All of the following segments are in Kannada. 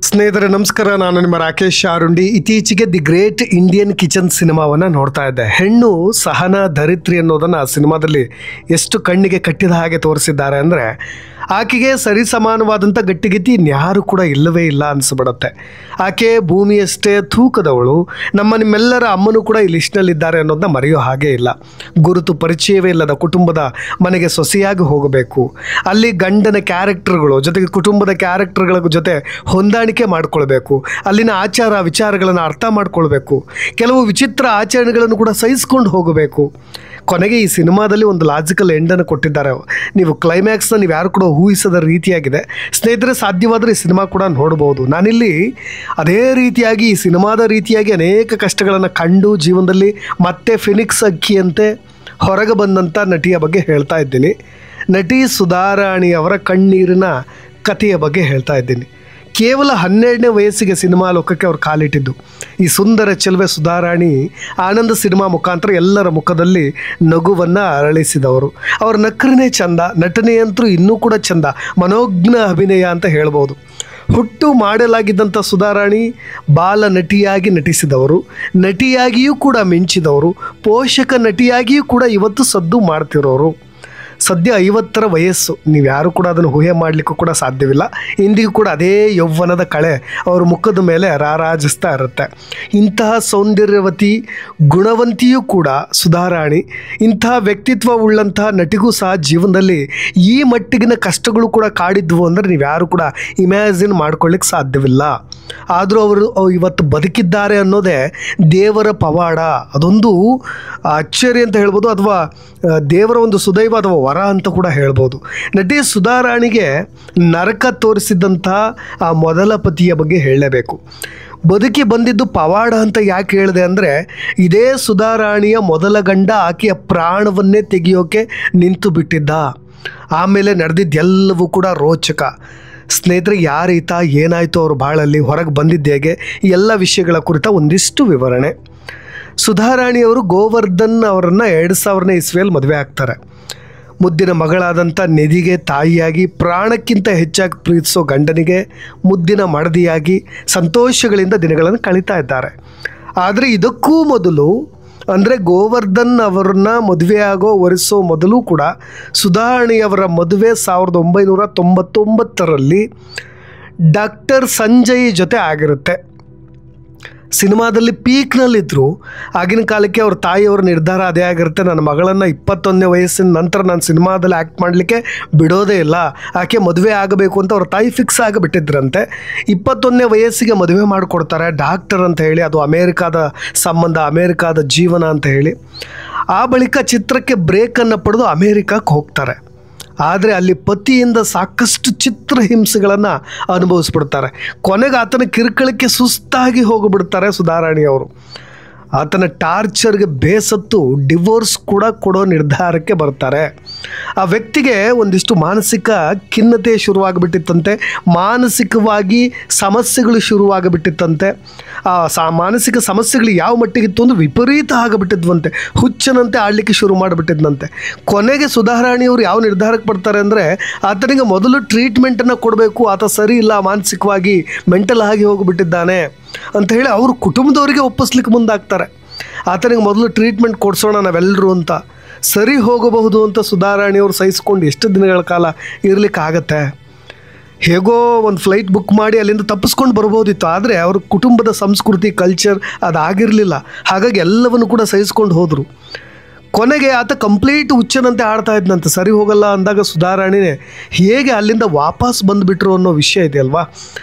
ಸ್ನೇಹಿತರೆ ನಮಸ್ಕಾರ, ನಾನು ನಿಮ್ಮ ರಾಕೇಶ್ ಆರುಂಡಿ. ಇತ್ತೀಚೆಗೆ ದಿ ಗ್ರೇಟ್ ಇಂಡಿಯನ್ ಕಿಚನ್ ಸಿನಿಮಾವನ್ನು ನೋಡ್ತಾ ಇದ್ದೆ. ಹೆಣ್ಣು ಸಹನಾ ಧರಿತ್ರಿ ಅನ್ನೋದನ್ನು ಆ ಸಿನಿಮಾದಲ್ಲಿ ಎಷ್ಟು ಕಣ್ಣಿಗೆ ಕಟ್ಟಿದ ಹಾಗೆ ತೋರಿಸಿದ್ದಾರೆ ಅಂದರೆ, ಆಕೆಗೆ ಸರಿಸಮಾನವಾದಂಥ ಗಟ್ಟಿಗಿತಿ ಇನ್ಯಾರು ಕೂಡ ಇಲ್ಲವೇ ಇಲ್ಲ ಅನಿಸ್ಬಿಡುತ್ತೆ. ಆಕೆ ಭೂಮಿಯಷ್ಟೇ ತೂಕದವಳು. ನಿಮ್ಮೆಲ್ಲರ ಅಮ್ಮನೂ ಕೂಡ ಈ ಲಿಸ್ಟ್ನಲ್ಲಿದ್ದಾರೆ ಅನ್ನೋದನ್ನ ಮರೆಯೋ ಹಾಗೆ ಇಲ್ಲ. ಗುರುತು ಪರಿಚಯವೇ ಇಲ್ಲದ ಕುಟುಂಬದ ಮನೆಗೆ ಸೊಸೆಯಾಗಿ ಹೋಗಬೇಕು. ಅಲ್ಲಿ ಗಂಡನ ಕ್ಯಾರೆಕ್ಟರ್ಗಳು ಜೊತೆಗೆ ಕುಟುಂಬದ ಕ್ಯಾರೆಕ್ಟರ್ಗಳ ಜೊತೆ ಹೊಂದಾಣಿಕೆ ಮಾಡಿಕೊಳ್ಬೇಕು. ಅಲ್ಲಿನ ಆಚಾರ ವಿಚಾರಗಳನ್ನು ಅರ್ಥ ಮಾಡ್ಕೊಳ್ಬೇಕು. ಕೆಲವು ವಿಚಿತ್ರ ಆಚರಣೆಗಳನ್ನು ಕೂಡ ಸಹಿಸ್ಕೊಂಡು ಹೋಗಬೇಕು. ಕೊನೆಗೆ ಈ ಸಿನಿಮಾದಲ್ಲಿ ಒಂದು ಲಾಜಿಕಲ್ ಎಂಡನ್ನು ಕೊಟ್ಟಿದ್ದಾರೆ. ನೀವು ಕ್ಲೈಮ್ಯಾಕ್ಸ್ನ ನೀವು ಯಾರು ಕೂಡ ಊಹಿಸದ ರೀತಿಯಾಗಿದೆ. ಸ್ನೇಹಿತರೆ, ಸಾಧ್ಯವಾದರೆ ಈ ಸಿನಿಮಾ ಕೂಡ ನೋಡ್ಬೋದು. ನಾನಿಲ್ಲಿ ಅದೇ ರೀತಿಯಾಗಿ ಈ ಸಿನಿಮಾದ ರೀತಿಯಾಗಿ ಅನೇಕ ಕಷ್ಟಗಳನ್ನು ಕಂಡು ಜೀವನದಲ್ಲಿ ಮತ್ತೆ ಫಿನಿಕ್ಸ್ ಅಕ್ಕಿಯಂತೆ ಹೊರಗೆ ಬಂದಂಥ ನಟಿಯ ಬಗ್ಗೆ ಹೇಳ್ತಾ ಇದ್ದೀನಿ. ನಟಿ ಸುಧಾರಾಣಿ ಅವರ ಕಣ್ಣೀರಿನ ಕಥೆಯ ಬಗ್ಗೆ ಹೇಳ್ತಾ ಇದ್ದೀನಿ. ಕೇವಲ 12ನೇ ವಯಸ್ಸಿಗೆ ಸಿನಿಮಾ ಲೋಕಕ್ಕೆ ಅವ್ರು ಕಾಲಿಟ್ಟಿದ್ದು. ಈ ಸುಂದರ ಚೆಲುವೆ ಸುಧಾರಾಣಿ ಆನಂದ ಸಿನಿಮಾ ಮುಖಾಂತರ ಎಲ್ಲರ ಮುಖದಲ್ಲಿ ನಗುವನ್ನು ಅರಳಿಸಿದವರು. ಅವ್ರ ನಕ್ರನೇ ಚಂದ, ನಟನೆಯಂತರೂ ಇನ್ನೂ ಕೂಡ ಚಂದ, ಮನೋಜ್ಞ ಅಭಿನಯ ಅಂತ ಹೇಳ್ಬೋದು. ಹುಟ್ಟು ಮಾಡಲಾಗಿದ್ದಂಥ ಸುಧಾರಾಣಿ ಬಾಲ ನಟಿಯಾಗಿ ನಟಿಸಿದವರು, ನಟಿಯಾಗಿಯೂ ಕೂಡ ಮಿಂಚಿದವರು, ಪೋಷಕ ನಟಿಯಾಗಿಯೂ ಕೂಡ ಇವತ್ತು ಸದ್ದು ಮಾಡ್ತಿರೋರು. ಸದ್ಯ 50ರ ವಯಸ್ಸು. ನೀವು ಯಾರು ಕೂಡ ಅದನ್ನು ಊಹೆ ಮಾಡಲಿಕ್ಕೂ ಕೂಡ ಸಾಧ್ಯವಿಲ್ಲ. ಇಂದಿಗೂ ಕೂಡ ಅದೇ ಯೌವನದ ಕಳೆ ಅವ್ರ ಮುಖದ ಮೇಲೆ ರಾರಾಜಿಸ್ತಾ ಇರುತ್ತೆ. ಇಂತಹ ಸೌಂದರ್ಯವತಿ ಗುಣವಂತಿಯೂ ಕೂಡ ಸುಧಾರಾಣಿ. ಇಂತಹ ವ್ಯಕ್ತಿತ್ವ ಉಳ್ಳಂತಹ ನಟಿಗೂ ಸಹ ಜೀವನದಲ್ಲಿ ಈ ಮಟ್ಟಿಗಿನ ಕಷ್ಟಗಳು ಕೂಡ ಕಾಡಿದ್ವು ಅಂದರೆ ನೀವು ಯಾರು ಕೂಡ ಇಮ್ಯಾಜಿನ್ ಮಾಡ್ಕೊಳ್ಳಿಕ್ಕೆ ಸಾಧ್ಯವಿಲ್ಲ. ಆದರೂ ಅವರು ಇವತ್ತು ಬದುಕಿದ್ದಾರೆ ಅನ್ನೋದೇ ದೇವರ ಪವಾಡ. ಅದೊಂದು ಅಚ್ಚರಿ ಅಂತ ಹೇಳ್ಬೋದು, ಅಥವಾ ದೇವರ ಒಂದು ಸುದೈವ ಅಥವಾ ವರ ಅಂತ ಕೂಡ ಹೇಳ್ಬೋದು. ನಟಿ ಸುಧಾರಾಣಿಗೆ ನರಕ ತೋರಿಸಿದ್ದಂತಹ ಆ ಮೊದಲ ಪತಿಯ ಬಗ್ಗೆ ಹೇಳಲೇಬೇಕು. ಬದುಕಿ ಬಂದಿದ್ದು ಪವಾಡ ಅಂತ ಯಾಕೆ ಹೇಳಿದೆ ಅಂದರೆ, ಇದೇ ಸುಧಾರಾಣಿಯ ಮೊದಲ ಗಂಡ ಆಕೆಯ ಪ್ರಾಣವನ್ನೇ ತೆಗೆಯೋಕೆ ನಿಂತು ಬಿಟ್ಟಿದ್ದ. ಆಮೇಲೆ ನಡೆದಿದ್ದೆಲ್ಲವೂ ಕೂಡ ರೋಚಕ. ಸ್ನೇಹಿತರೆ, ಯಾರೀತ, ಏನಾಯಿತು, ಅವರು ಬಾಳಲ್ಲಿ ಹೊರಗೆ ಬಂದಿದ್ದು ಹೇಗೆ, ಈ ಎಲ್ಲ ವಿಷಯಗಳ ಕುರಿತ ಒಂದಿಷ್ಟು ವಿವರಣೆ. ಸುಧಾರಾಣಿಯವರು ಗೋವರ್ಧನ್ ಅವರನ್ನು 2000ನೇ ಇಸ್ವಿಯಲ್ಲಿ ಮದುವೆ ಆಗ್ತಾರೆ. ಮುದ್ದಿನ ಮಗಳಾದಂಥ ನಿಧಿಗೆ ತಾಯಿಯಾಗಿ, ಪ್ರಾಣಕ್ಕಿಂತ ಹೆಚ್ಚಾಗಿ ಪ್ರೀತಿಸೋ ಗಂಡನಿಗೆ ಮುದ್ದಿನ ಮಡದಿಯಾಗಿ ಸಂತೋಷಗಳಿಂದ ದಿನಗಳನ್ನು ಕಳೀತಾ ಇದ್ದಾರೆ. ಆದರೆ ಇದಕ್ಕೂ ಮೊದಲು ಅಂದರೆ ಗೋವರ್ಧನ್ ಅವರನ್ನ ಮದುವೆಯಾಗೋ ಒರೆಸೋ ಮೊದಲು ಕೂಡ ಸುಧಾರಾಣಿಯವರ ಮದುವೆ 1999ರಲ್ಲಿ ಡಾಕ್ಟರ್ ಸಂಜಯ್ ಜೊತೆ ಆಗಿರುತ್ತೆ. ಸಿನಿಮಾದಲ್ಲಿ ಪೀಕ್ನಲ್ಲಿದ್ದರು. ಆಗಿನ ಕಾಲಕ್ಕೆ ಅವ್ರ ತಾಯಿಯವ್ರ ನಿರ್ಧಾರ ಅದೇ ಆಗಿರುತ್ತೆ, ನನ್ನ ಮಗಳನ್ನು 21ನೇ ವಯಸ್ಸಿನ ನಂತರ ನಾನು ಸಿನಿಮಾದಲ್ಲಿ ಆ್ಯಕ್ಟ್ ಮಾಡಲಿಕ್ಕೆ ಬಿಡೋದೇ ಇಲ್ಲ, ಆಕೆ ಮದುವೆ ಆಗಬೇಕು ಅಂತ ಅವ್ರ ತಾಯಿ ಫಿಕ್ಸ್ ಆಗಿಬಿಟ್ಟಿದ್ರಂತೆ. 21ನೇ ವಯಸ್ಸಿಗೆ ಮದುವೆ ಮಾಡಿಕೊಡ್ತಾರೆ. ಡಾಕ್ಟರ್ ಅಂತ ಹೇಳಿ, ಅದು ಅಮೇರಿಕಾದ ಸಂಬಂಧ, ಅಮೇರಿಕಾದ ಜೀವನ ಅಂತ ಹೇಳಿ. ಆ ಬಳಿಕ ಚಿತ್ರಕ್ಕೆ ಬ್ರೇಕನ್ನು ಪಡೆದು ಅಮೇರಿಕಕ್ಕೆ ಹೋಗ್ತಾರೆ. ಆದರೆ ಅಲ್ಲಿ ಪತಿಯಿಂದ ಸಾಕಷ್ಟು ಚಿತ್ರಹಿಂಸೆಗಳನ್ನು ಅನುಭವಿಸ್ಬಿಡ್ತಾರೆ. ಕೊನೆಗೆ ಆತನ ಕಿರುಕಳಕ್ಕೆ ಸುಸ್ತಾಗಿ ಹೋಗಿಬಿಡ್ತಾರೆ ಸುಧಾರಾಣಿಯವರು. ಆತನ ಟಾರ್ಚರ್ಗೆ ಬೇಸತ್ತು ಡಿವೋರ್ಸ್ ಕೂಡ ಕೊಡೋ ನಿರ್ಧಾರಕ್ಕೆ ಬರ್ತಾರೆ. ಆ ವ್ಯಕ್ತಿಗೆ ಒಂದಿಷ್ಟು ಮಾನಸಿಕ ಖಿನ್ನತೆ ಶುರುವಾಗಿಬಿಟ್ಟಿತ್ತಂತೆ, ಮಾನಸಿಕವಾಗಿ ಸಮಸ್ಯೆಗಳು ಶುರುವಾಗಿಬಿಟ್ಟಿತ್ತಂತೆ. ಆ ಮಾನಸಿಕ ಸಮಸ್ಯೆಗಳು ಯಾವ ಮಟ್ಟಿಗಿತ್ತು ಅಂದರೆ ವಿಪರೀತ ಆಗಿಬಿಟ್ಟಿದ್ವಂತೆ, ಹುಚ್ಚನಂತೆ ಆಡಲಿಕ್ಕೆ ಶುರು ಮಾಡಿಬಿಟ್ಟಿದ್ದಂತೆ. ಕೊನೆಗೆ ಸುಧಾರಾಣಿಯವರು ಯಾವ ನಿರ್ಧಾರಕ್ಕೆ ಬರ್ತಾರೆ ಅಂದರೆ, ಆತನಿಗೆ ಮೊದಲು ಟ್ರೀಟ್ಮೆಂಟನ್ನು ಕೊಡಬೇಕು, ಆತ ಸರಿ ಇಲ್ಲ, ಮಾನಸಿಕವಾಗಿ ಮೆಂಟಲ್ ಆಗಿ ಹೋಗಿಬಿಟ್ಟಿದ್ದಾನೆ ಅಂತ ಹೇಳಿ ಅವರು ಕುಟುಂಬದವರಿಗೆ ಒಪ್ಪಿಸ್ಲಿಕ್ಕೆ ಮುಂದಾಗ್ತಾರೆ. ಆತನಿಗೆ ಮೊದಲು ಟ್ರೀಟ್ಮೆಂಟ್ ಕೊಡಿಸೋಣ ನಾವೆಲ್ಲರೂ ಅಂತ. ಸರಿ ಹೋಗಬಹುದು ಅಂತ ಸುಧಾರಾಣಿಯವರು ಸಹಿಸ್ಕೊಂಡು ಎಷ್ಟು ದಿನಗಳ ಕಾಲ ಇರಲಿಕ್ಕಾಗತ್ತೆ. ಹೇಗೋ ಒಂದು ಫ್ಲೈಟ್ ಬುಕ್ ಮಾಡಿ ಅಲ್ಲಿಂದ ತಪ್ಪಿಸ್ಕೊಂಡು ಬರ್ಬೋದಿತ್ತು. ಆದರೆ ಅವ್ರ ಕುಟುಂಬದ ಸಂಸ್ಕೃತಿ, ಕಲ್ಚರ್ ಅದಾಗಿರಲಿಲ್ಲ. ಹಾಗಾಗಿ ಎಲ್ಲವನ್ನು ಕೂಡ ಸಹಿಸ್ಕೊಂಡು ಹೋದರು. ಕೊನೆಗೆ ಆತ ಕಂಪ್ಲೀಟ್ ಹುಚ್ಚನಂತೆ ಆಡ್ತಾ ಇದ್ದಂತೆ. ಸರಿ ಹೋಗಲ್ಲ ಅಂದಾಗ ಸುಧಾರಾಣಿನೇ ಹೇಗೆ ಅಲ್ಲಿಂದ ವಾಪಸ್ ಬಂದುಬಿಟ್ರು ಅನ್ನೋ ವಿಷಯ ಇದೆಯಲ್ವಾ.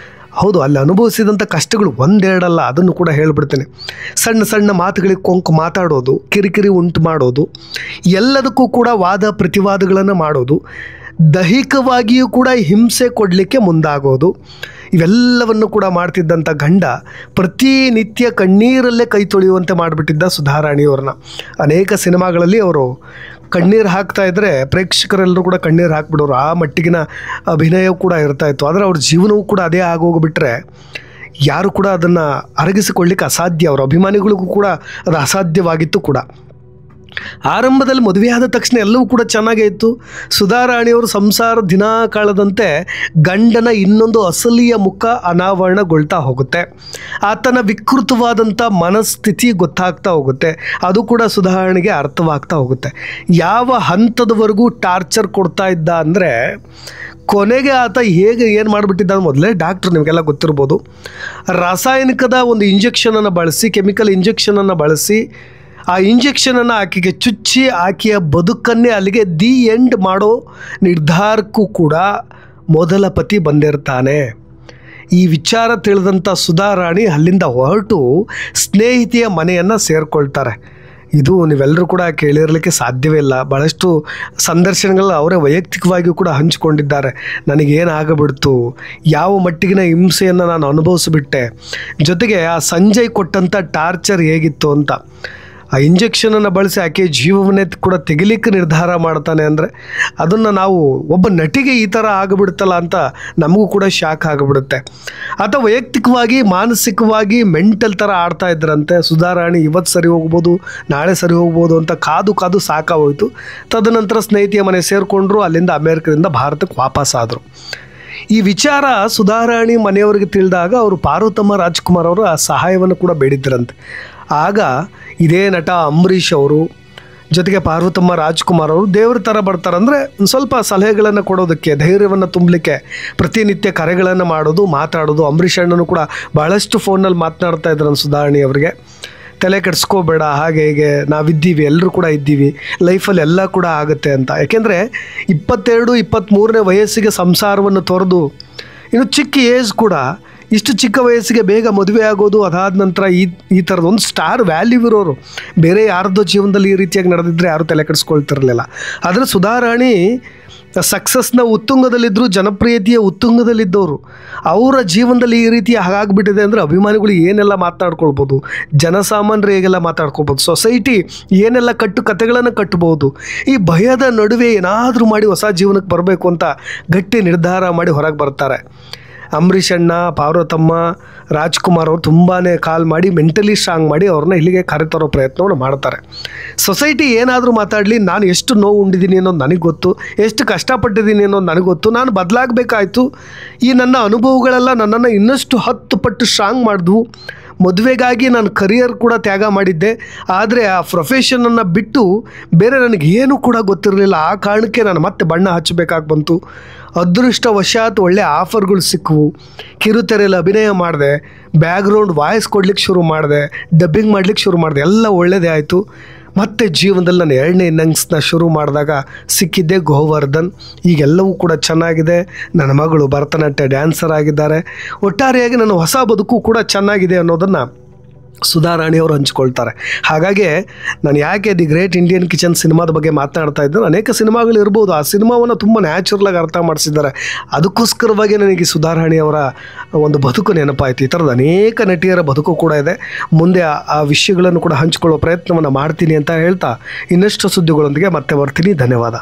ಹೌದು, ಅಲ್ಲಿ ಅನುಭವಿಸಿದಂಥ ಕಷ್ಟಗಳು ಒಂದೆರಡಲ್ಲ, ಅದನ್ನು ಕೂಡ ಹೇಳಿಬಿಡ್ತೇನೆ. ಸಣ್ಣ ಸಣ್ಣ ಮಾತುಗಳಿಗೆ ಕೊಂಕು ಮಾತಾಡೋದು, ಕಿರಿಕಿರಿ ಉಂಟು ಮಾಡೋದು, ಎಲ್ಲದಕ್ಕೂ ಕೂಡ ವಾದ ಪ್ರತಿವಾದಗಳನ್ನು ಮಾಡೋದು, ದೈಹಿಕವಾಗಿಯೂ ಕೂಡ ಹಿಂಸೆ ಕೊಡಲಿಕ್ಕೆ ಮುಂದಾಗೋದು, ಇವೆಲ್ಲವನ್ನು ಕೂಡ ಮಾಡ್ತಿದ್ದಂಥ ಗಂಡ ಪ್ರತಿನಿತ್ಯ ಕಣ್ಣೀರಲ್ಲೇ ಕೈ ತೊಳೆಯುವಂತೆ ಮಾಡಿಬಿಟ್ಟಿದ್ದ ಸುಧಾರಾಣಿಯವ್ರನ್ನ. ಅನೇಕ ಸಿನಿಮಾಗಳಲ್ಲಿ ಅವರು ಕಣ್ಣೀರು ಹಾಕ್ತಾ ಇದ್ದರೆ ಪ್ರೇಕ್ಷಕರೆಲ್ಲರೂ ಕೂಡ ಕಣ್ಣೀರು ಹಾಕ್ಬಿಡೋರು. ಆ ಮಟ್ಟಿಗಿನ ಅಭಿನಯ ಕೂಡ ಇರ್ತಾಯಿತ್ತು. ಆದರೆ ಅವ್ರ ಜೀವನವೂ ಕೂಡ ಅದೇ ಆಗೋಗ್ಬಿಟ್ರೆ ಯಾರು ಕೂಡ ಅದನ್ನು ಅರಗಿಸಿಕೊಳ್ಳಿಕ್ಕೆ ಅಸಾಧ್ಯ. ಅವರ ಅಭಿಮಾನಿಗಳಿಗೂ ಕೂಡ ಅದು ಅಸಾಧ್ಯವಾಗಿತ್ತು ಕೂಡ. ಆರಂಭದಲ್ಲಿ ಮದುವೆ ಆದ ತಕ್ಷಣ ಎಲ್ಲವೂ ಕೂಡ ಚೆನ್ನಾಗೇ ಇತ್ತು. ಸುಧಾರಾಣಿಯವರು ಸಂಸಾರ ದಿನ ಕಾಲದಂತೆ ಗಂಡನ ಇನ್ನೊಂದು ಅಸಲಿಯ ಮುಖ ಅನಾವರಣಗೊಳ್ತಾ ಹೋಗುತ್ತೆ. ಆತನ ವಿಕೃತವಾದಂಥ ಮನಸ್ಥಿತಿ ಗೊತ್ತಾಗ್ತಾ ಹೋಗುತ್ತೆ. ಅದು ಕೂಡ ಸುಧಾರಾಣಿಗೆ ಅರ್ಥವಾಗ್ತಾ ಹೋಗುತ್ತೆ. ಯಾವ ಹಂತದವರೆಗೂ ಟಾರ್ಚರ್ ಕೊಡ್ತಾ ಇದ್ದ ಅಂದರೆ, ಕೊನೆಗೆ ಆತ ಹೇಗೆ ಏನು ಮಾಡಿಬಿಟ್ಟಿದ್ದ ಮೊದಲೇ ಡಾಕ್ಟ್ರು, ನಿಮಗೆಲ್ಲ ಗೊತ್ತಿರ್ಬೋದು, ರಾಸಾಯನಿಕದ ಒಂದು ಇಂಜೆಕ್ಷನನ್ನು ಬಳಸಿ, ಕೆಮಿಕಲ್ ಇಂಜೆಕ್ಷನನ್ನು ಬಳಸಿ, ಆ ಇಂಜೆಕ್ಷನನ್ನು ಆಕೆಗೆ ಚುಚ್ಚಿ ಆಕೆಯ ಬದುಕನ್ನೇ ಅಲ್ಲಿಗೆ ದಿ ಎಂಡ್ ಮಾಡೋ ನಿರ್ಧಾರಕ್ಕೂ ಕೂಡ ಮೊದಲ ಪತಿ ಬಂದಿರ್ತಾನೆ. ಈ ವಿಚಾರ ತಿಳಿದಂಥ ಸುಧಾರಾಣಿ ಅಲ್ಲಿಂದ ಹೊರಟು ಸ್ನೇಹಿತೆಯ ಮನೆಯನ್ನು ಸೇರಿಕೊಳ್ತಾರೆ. ಇದು ನೀವೆಲ್ಲರೂ ಕೂಡ ಕೇಳಿರಲಿಕ್ಕೆ ಸಾಧ್ಯವೇ ಇಲ್ಲ. ಭಾಳಷ್ಟು ಸಂದರ್ಶನಗಳು ಅವರೇ ವೈಯಕ್ತಿಕವಾಗಿಯೂ ಕೂಡ ಹಂಚಿಕೊಂಡಿದ್ದಾರೆ. ನನಗೇನಾಗಬಿಡ್ತು, ಯಾವ ಮಟ್ಟಿಗಿನ ಹಿಂಸೆಯನ್ನು ನಾನು ಅನುಭವಿಸಿಬಿಟ್ಟೆ, ಜೊತೆಗೆ ಆ ಸಂಜಯ್ ಕೊಟ್ಟಂಥ ಟಾರ್ಚರ್ ಹೇಗಿತ್ತು ಅಂತ. ಆ ಇಂಜೆಕ್ಷನನ್ನು ಬಳಸಿ ಆಕೆ ಜೀವವನ್ನೇ ಕೂಡ ತೆಗಿಲಿಕ್ಕೆ ನಿರ್ಧಾರ ಮಾಡ್ತಾನೆ ಅಂದರೆ, ಅದನ್ನು ನಾವು ಒಬ್ಬ ನಟಿಗೆ ಈ ಥರ ಆಗಿಬಿಡುತ್ತಲ್ಲ ಅಂತ ನಮಗೂ ಕೂಡ ಶಾಕ್ ಆಗಿಬಿಡುತ್ತೆ. ಆತ ವೈಯಕ್ತಿಕವಾಗಿ ಮಾನಸಿಕವಾಗಿ ಮೆಂಟಲ್ ಥರ ಆಡ್ತಾ ಇದ್ರಂತೆ. ಸುಧಾರಾಣಿ ಇವತ್ತು ಸರಿ ಹೋಗ್ಬೋದು, ನಾಳೆ ಸರಿ ಹೋಗ್ಬೋದು ಅಂತ ಕಾದು ಸಾಕಾಗೋಯ್ತು. ತದನಂತರ ಸ್ನೇಹಿತೆಯ ಮನೆ ಸೇರಿಕೊಂಡ್ರು. ಅಲ್ಲಿಂದ ಅಮೇರಿಕದಿಂದ ಭಾರತಕ್ಕೆ ವಾಪಸ್ಸಾದರು. ಈ ವಿಚಾರ ಸುಧಾರಾಣಿ ಮನೆಯವರಿಗೆ ತಿಳಿದಾಗ ಅವರು ಪಾರ್ವತಮ್ಮ ರಾಜ್ಕುಮಾರ್ ಅವರ ಸಹಾಯವನ್ನು ಕೂಡ ಬೇಡಿದ್ದರಂತೆ. ಆಗ ಇದೇ ನಟ ಅಂಬರೀಷ್ ಅವರು ಜೊತೆಗೆ ಪಾರ್ವತಮ್ಮ ರಾಜ್ಕುಮಾರ್ ಅವರು ದೇವ್ರ ಥರ ಬರ್ತಾರಂದರೆ ಸ್ವಲ್ಪ ಸಲಹೆಗಳನ್ನು ಕೊಡೋದಕ್ಕೆ, ಧೈರ್ಯವನ್ನು ತುಂಬಲಿಕ್ಕೆ ಪ್ರತಿನಿತ್ಯ ಕರೆಗಳನ್ನು ಮಾಡೋದು, ಮಾತಾಡೋದು. ಅಂಬರೀಷ್ ಅಣ್ಣನೂ ಕೂಡ ಭಾಳಷ್ಟು ಫೋನಲ್ಲಿ ಮಾತನಾಡ್ತಾ ಇದ್ರು ಸುಧಾರಾಣಿ ಅವರಿಗೆ. ತಲೆ ಕೆಡಿಸ್ಕೋಬೇಡ, ಹಾಗೆ ಹೀಗೆ ನಾವಿದ್ದೀವಿ, ಎಲ್ಲರೂ ಕೂಡ ಇದ್ದೀವಿ, ಲೈಫಲ್ಲಿ ಎಲ್ಲ ಕೂಡ ಆಗುತ್ತೆ ಅಂತ. ಯಾಕೆಂದರೆ 22-23ನೇ ವಯಸ್ಸಿಗೆ ಸಂಸಾರವನ್ನು ತೊರೆದು, ಇನ್ನು ಚಿಕ್ಕ ಏಜ್ ಕೂಡ, ಇಷ್ಟು ಚಿಕ್ಕ ವಯಸ್ಸಿಗೆ ಬೇಗ ಮದುವೆ ಆಗೋದು, ಅದಾದ ನಂತರ ಈ ಥರದ್ದು ಒಂದು ಸ್ಟಾರ್ ವ್ಯಾಲ್ಯೂ ಇರೋರು ಬೇರೆ ಯಾರದ್ದೋ ಜೀವನದಲ್ಲಿ ಈ ರೀತಿಯಾಗಿ ನಡೆದಿದ್ದರೆ ಯಾರೂ ತಲೆ ಕೆಡಿಸ್ಕೊಳ್ತಿರಲಿಲ್ಲ. ಆದರೆ ಸುಧಾರಾಣಿ ಸಕ್ಸಸ್ನ ಉತ್ತುಂಗದಲ್ಲಿದ್ದರು, ಜನಪ್ರಿಯತೆಯ ಉತ್ತುಂಗದಲ್ಲಿದ್ದವರು. ಅವರ ಜೀವನದಲ್ಲಿ ಈ ರೀತಿ ಹಾಗಾಗಿಬಿಟ್ಟಿದೆ ಅಂದರೆ ಅಭಿಮಾನಿಗಳು ಏನೆಲ್ಲ ಮಾತನಾಡ್ಕೊಳ್ಬೋದು, ಜನಸಾಮಾನ್ಯರು ಹೇಗೆಲ್ಲ ಮಾತಾಡ್ಕೊಳ್ಬೋದು, ಸೊಸೈಟಿ ಏನೆಲ್ಲ ಕಥೆಗಳನ್ನು ಕಟ್ಬೋದು. ಈ ಭಯದ ನಡುವೆ ಏನಾದರೂ ಮಾಡಿ ಹೊಸ ಜೀವನಕ್ಕೆ ಬರಬೇಕು ಅಂತ ಗಟ್ಟಿ ನಿರ್ಧಾರ ಮಾಡಿ ಹೊರಗೆ ಬರ್ತಾರೆ. ಅಂಬರೀಷ್ ಅಣ್ಣ, ಪಾರ್ವತಮ್ಮ ರಾಜ್ಕುಮಾರ್ ಅವರು ತುಂಬಾ ಕಾಲ್ ಮಾಡಿ ಮೆಂಟಲಿ ಸ್ಟ್ರಾಂಗ್ ಮಾಡಿ ಅವ್ರನ್ನ ಇಲ್ಲಿಗೆ ಕರೆತರೋ ಪ್ರಯತ್ನವನ್ನು ಮಾಡ್ತಾರೆ. ಸೊಸೈಟಿ ಏನಾದರೂ ಮಾತಾಡಲಿ, ನಾನು ಎಷ್ಟು ನೋವು ಉಂಡಿದ್ದೀನಿ ಅನ್ನೋದು ನನಗೆ ಗೊತ್ತು, ಎಷ್ಟು ಕಷ್ಟಪಟ್ಟಿದ್ದೀನಿ ಅನ್ನೋದು ನನಗೆ ಗೊತ್ತು. ನಾನು ಬದಲಾಗಬೇಕಾಯ್ತು. ಈ ನನ್ನ ಅನುಭವಗಳೆಲ್ಲ ನನ್ನನ್ನು ಇನ್ನಷ್ಟು 10 ಪಟ್ಟು ಸ್ಟ್ರಾಂಗ್ ಮಾಡಿದ್ವು. ಮದುವೆಗಾಗಿ ನಾನು ಕರಿಯರ್ ಕೂಡ ತ್ಯಾಗ ಮಾಡಿದ್ದೆ, ಆದರೆ ಆ ಪ್ರೊಫೆಷನನ್ನು ಬಿಟ್ಟು ಬೇರೆ ನನಗೆ ಏನೂ ಕೂಡ ಗೊತ್ತಿರಲಿಲ್ಲ. ಆ ಕಾರಣಕ್ಕೆ ನಾನು ಮತ್ತೆ ಬಣ್ಣ ಹಚ್ಚಬೇಕಾಗಿ ಬಂತು. ಅದೃಷ್ಟವಶಾತ್ ಒಳ್ಳೆ ಆಫರ್ಗಳು ಸಿಕ್ಕವು. ಕಿರುತೆರೆಯಲ್ಲಿ ಅಭಿನಯ ಮಾಡಿದೆ, ಬ್ಯಾಕ್ಗ್ರೌಂಡ್ ವಾಯ್ಸ್ ಕೊಡ್ಲಿಕ್ಕೆ ಶುರು ಮಾಡಿದೆ, ಡಬ್ಬಿಂಗ್ ಮಾಡಲಿಕ್ಕೆ ಶುರು ಮಾಡಿದೆ. ಎಲ್ಲ ಒಳ್ಳೆಯದೇ ಆಯಿತು. ಮತ್ತು ಜೀವನದಲ್ಲಿ ನಾನು 2ನೇ ಇನ್ನಿಂಗ್ಸ್ನ ಶುರು ಮಾಡಿದಾಗ ಸಿಕ್ಕಿದ್ದೆ ಗೋವರ್ಧನ್. ಈಗೆಲ್ಲವೂ ಕೂಡ ಚೆನ್ನಾಗಿದೆ. ನನ್ನ ಮಗಳು ಭರತನಾಟ್ಯ ಡ್ಯಾನ್ಸರ್ ಆಗಿದ್ದಾರೆ. ಒಟ್ಟಾರೆಯಾಗಿ ನನ್ನ ಹೊಸ ಬದುಕು ಕೂಡ ಚೆನ್ನಾಗಿದೆ ಅನ್ನೋದನ್ನು ಸುಧಾರಾಣಿಯವರು ಹಂಚ್ಕೊಳ್ತಾರೆ. ಹಾಗಾಗಿ ನಾನು ಯಾಕೆ ದಿ ಗ್ರೇಟ್ ಇಂಡಿಯನ್ ಕಿಚನ್ ಸಿನಿಮಾದ ಬಗ್ಗೆ ಮಾತನಾಡ್ತಾ ಇದ್ದರೆ, ಅನೇಕ ಸಿನಿಮಾಗಳು ಇರ್ಬೋದು, ಆ ಸಿನಿಮಾವನ್ನು ತುಂಬ ನ್ಯಾಚುರಲಾಗಿ ಅರ್ಥ ಮಾಡಿಸಿದ್ದಾರೆ. ಅದಕ್ಕೋಸ್ಕರವಾಗಿ ನನಗೆ ಸುಧಾರಾಣಿಯವರ ಒಂದು ಬದುಕು ನೆನಪಾಯಿತು. ಈ ಥರದ ಅನೇಕ ನಟಿಯರ ಬದುಕು ಕೂಡ ಇದೆ. ಮುಂದೆ ಆ ವಿಷಯಗಳನ್ನು ಕೂಡ ಹಂಚಿಕೊಳ್ಳೋ ಪ್ರಯತ್ನವನ್ನು ಮಾಡ್ತೀನಿ ಅಂತ ಹೇಳ್ತಾ ಇನ್ನಷ್ಟು ಸುದ್ದಿಗಳೊಂದಿಗೆ ಮತ್ತೆ ಬರ್ತೀನಿ. ಧನ್ಯವಾದ.